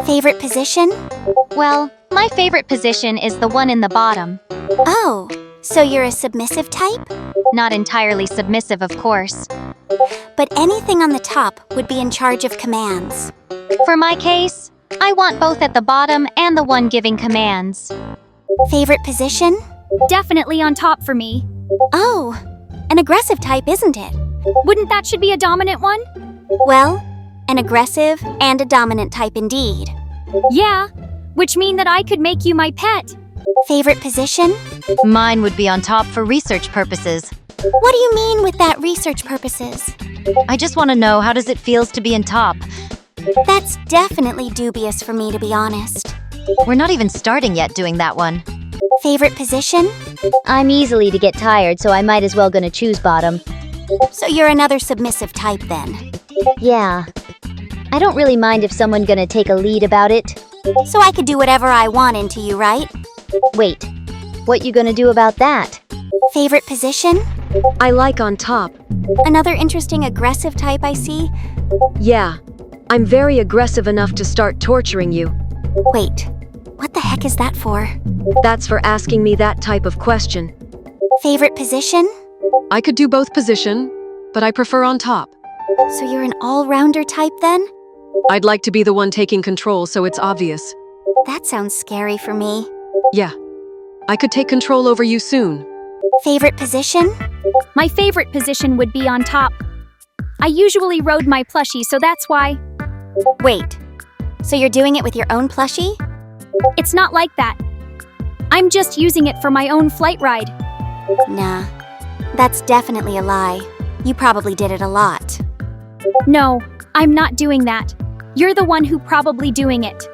Favorite position? Well, my favorite position is the one in the bottom. Oh, so you're a submissive type? Not entirely submissive, of course. But anything on the top would be in charge of commands. For my case, I want both at the bottom and the one giving commands. Favorite position? Definitely on top for me. Oh, an aggressive type, isn't it? Wouldn't that should be a dominant one? Well, an aggressive and a dominant type indeed. Yeah, which mean that I could make you my pet. Favorite position? Mine would be on top for research purposes. What do you mean with that research purposes? I just want to know, how does it feels to be in top? That's definitely dubious for me, to be honest. We're not even starting yet doing that one. Favorite position? I'm easily to get tired, so I might as well gonna choose bottom. So you're another submissive type then. Yeah. I don't really mind if someone gonna take a lead about it. So I could do whatever I want into you, right? Wait, what you gonna do about that? Favorite position? I like on top. Another interesting aggressive type I see. Yeah, I'm very aggressive enough to start torturing you. Wait, what the heck is that for? That's for asking me that type of question. Favorite position? I could do both position, but I prefer on top. So you're an all-rounder type then? I'd like to be the one taking control, so it's obvious. That sounds scary for me. Yeah, I could take control over you soon. Favorite position? My favorite position would be on top. I usually rode my plushie, so that's why. Wait, so you're doing it with your own plushie? It's not like that. I'm just using it for my own flight ride. Nah, that's definitely a lie. You probably did it a lot. No, I'm not doing that. You're the one who probably doing it.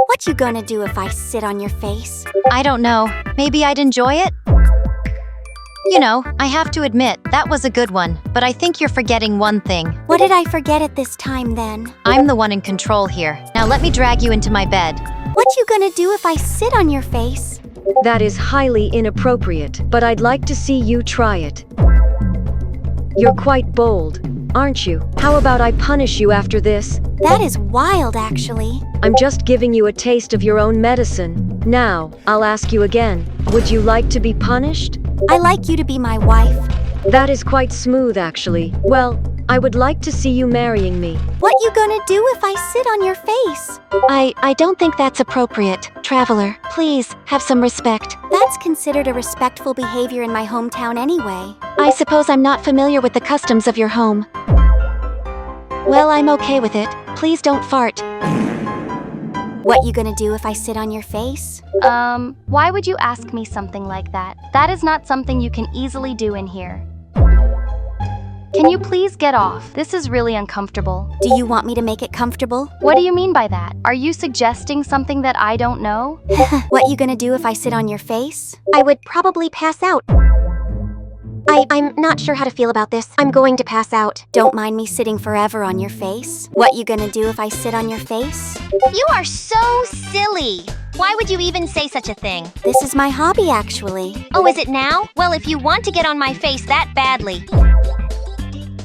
What you gonna do if I sit on your face? I don't know. Maybe I'd enjoy it? You know, I have to admit, that was a good one, but I think you're forgetting one thing. What did I forget at this time then? I'm the one in control here. Now let me drag you into my bed. What you gonna do if I sit on your face? That is highly inappropriate, but I'd like to see you try it. You're quite bold, aren't you? How about I punish you after this? That is wild, actually. I'm just giving you a taste of your own medicine. Now, I'll ask you again. Would you like to be punished? I like you to be my wife. That is quite smooth, actually. Well, I would like to see you marrying me. What you gonna do if I sit on your face? I don't think that's appropriate. Traveler, please, have some respect. That's considered a respectful behavior in my hometown anyway. I suppose I'm not familiar with the customs of your home. Well, I'm okay with it. Please don't fart. What you gonna do if I sit on your face? Why would you ask me something like that? That is not something you can easily do in here. Can you please get off? This is really uncomfortable. Do you want me to make it comfortable? What do you mean by that? Are you suggesting something that I don't know? What you gonna do if I sit on your face? I would probably pass out. I'm not sure how to feel about this. I'm going to pass out. Don't mind me sitting forever on your face. What you gonna do if I sit on your face? You are so silly. Why would you even say such a thing? This is my hobby, actually. Oh, is it now? Well, if you want to get on my face that badly.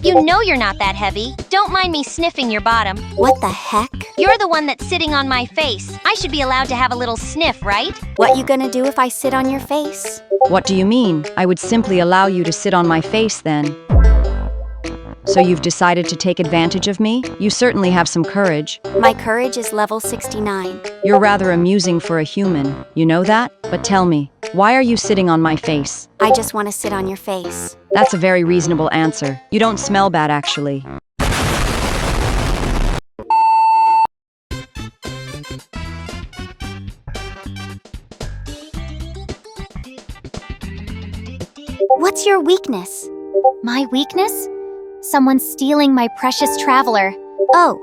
You know you're not that heavy. Don't mind me sniffing your bottom. What the heck? You're the one that's sitting on my face. I should be allowed to have a little sniff, right? What you gonna do if I sit on your face? What do you mean? I would simply allow you to sit on my face then. So you've decided to take advantage of me? You certainly have some courage. My courage is level 69. You're rather amusing for a human. You know that? But tell me, why are you sitting on my face? I just want to sit on your face. That's a very reasonable answer. You don't smell bad, actually. What's your weakness? My weakness? Someone stealing my precious traveler. Oh,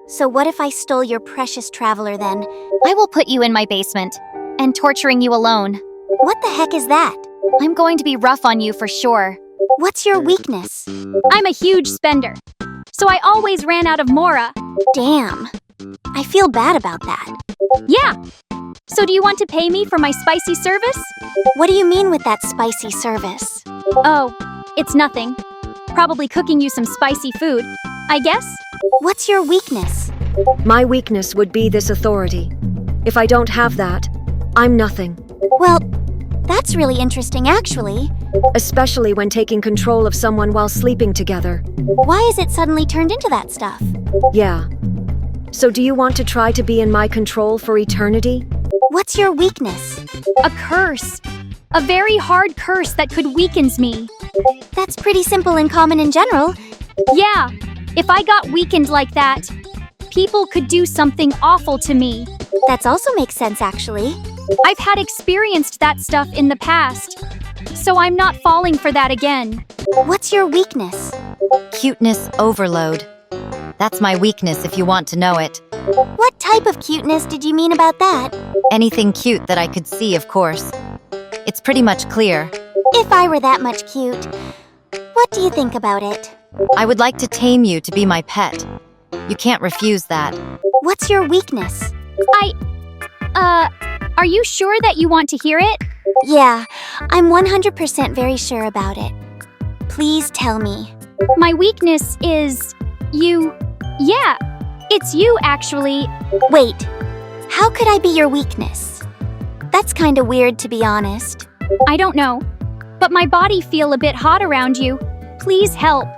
so what if I stole your precious traveler then? I will put you in my basement and torturing you alone. What the heck is that? I'm going to be rough on you for sure. What's your weakness? I'm a huge spender, so I always ran out of mora. Damn. I feel bad about that. Yeah, So do you want to pay me for my spicy service? What do you mean with that spicy service? Oh, it's nothing. Probably cooking you some spicy food, I guess? What's your weakness? My weakness would be this authority. If I don't have that, I'm nothing. Well, that's really interesting actually. Especially when taking control of someone while sleeping together. Why is it suddenly turned into that stuff? Yeah. So do you want to try to be in my control for eternity? What's your weakness? A curse. A very hard curse that could weakens me. That's pretty simple and common in general. Yeah, if I got weakened like that, people could do something awful to me. That also makes sense actually. I've had experienced that stuff in the past, so I'm not falling for that again. What's your weakness? Cuteness overload. That's my weakness if you want to know it. What type of cuteness did you mean about that? Anything cute that I could see, of course. It's pretty much clear. If I were that much cute, what do you think about it? I would like to tame you to be my pet. You can't refuse that. What's your weakness? Are you sure that you want to hear it? Yeah, I'm 100% very sure about it. Please tell me. My weakness is you. Yeah, it's you actually. Wait, how could I be your weakness? That's kinda weird to be honest. I don't know, but my body feel a bit hot around you. Please help.